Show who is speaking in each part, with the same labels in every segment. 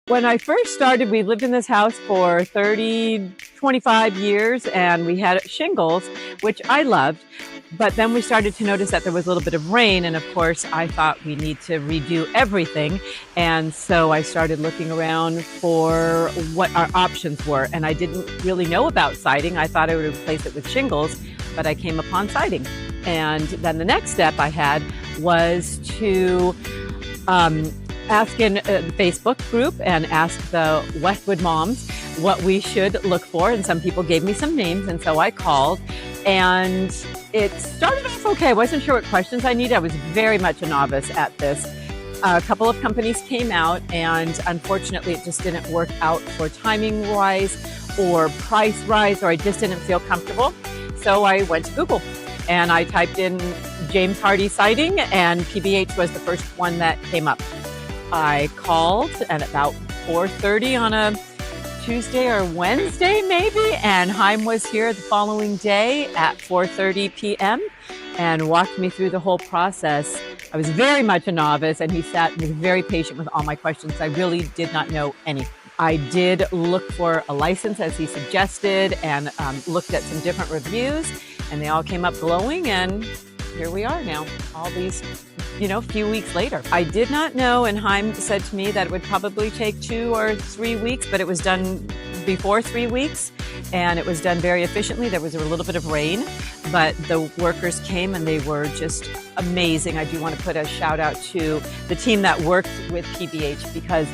Speaker 1: When I first started, we lived in this house for 25 years, and we had shingles, which I loved. But then we started to notice that there was a little bit of rain, and of course, I thought we need to redo everything. And so I started looking around for what our options were, and I didn't really know about siding. I thought I would replace it with shingles, but I came upon siding. And then the next step I had was to ask in a Facebook group and ask the Westwood moms what we should look for. And some people gave me some names, and so I called. And it started off okay. I wasn't sure what questions I needed. I was very much a novice at this. A couple of companies came out, and unfortunately it just didn't work out for timing wise or price wise, or I just didn't feel comfortable. So I went to Google and I typed in James Hardie siding, and PBH was the first one that came up. I called at about 4:30 on a Tuesday or Wednesday maybe, and Haim was here the following day at 4:30 p.m. and walked me through the whole process. I was very much a novice, and he sat and was very patient with all my questions. I really did not know any. I did look for a license as he suggested, and looked at some different reviews, and they all came up glowing, and here we are now, all these few weeks later. I did not know, and Haim said to me that it would probably take 2 or 3 weeks, but it was done before 3 weeks, and it was done very efficiently. There was a little bit of rain, but the workers came and they were just amazing. I do want to put a shout out to the team that worked with PBH, because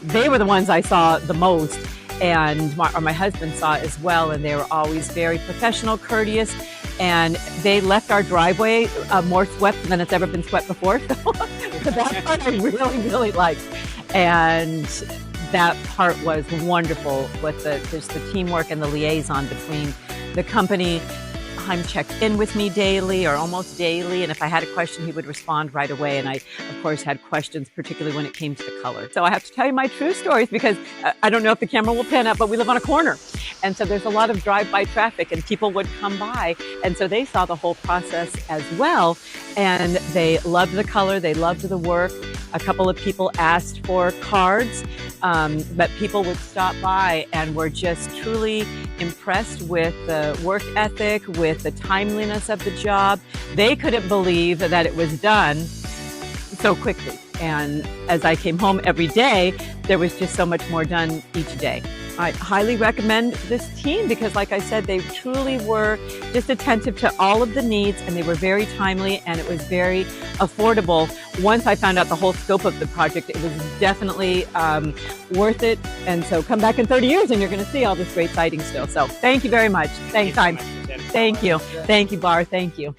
Speaker 1: they were the ones I saw the most, and my husband saw as well, and they were always very professional, courteous, and they left our driveway more swept than it's ever been swept before. So that part I really, really liked. And that part was wonderful with just the teamwork and the liaison between the company. Haim checked in with me daily or almost daily, and if I had a question, he would respond right away. And I, of course, had questions, particularly when it came to the color. So I have to tell you my true stories, because I don't know if the camera will pan up, but we live on a corner. And so there's a lot of drive-by traffic, and people would come by. And so they saw the whole process as well. And they loved the color. They loved the work. A couple of people asked for cards, but people would stop by and were just truly impressed with the work ethic, with the timeliness of the job. They couldn't believe that it was done so quickly. And as I came home every day, there was just so much more done each day. I highly recommend this team, because like I said, they truly were just attentive to all of the needs, and they were very timely, and it was very affordable. Once I found out the whole scope of the project, it was definitely worth it. And so come back in 30 years and you're going to see all this great siding still. So thank you very much. Thanks, Haim. Thank you. Thank you, Bar. Thank you.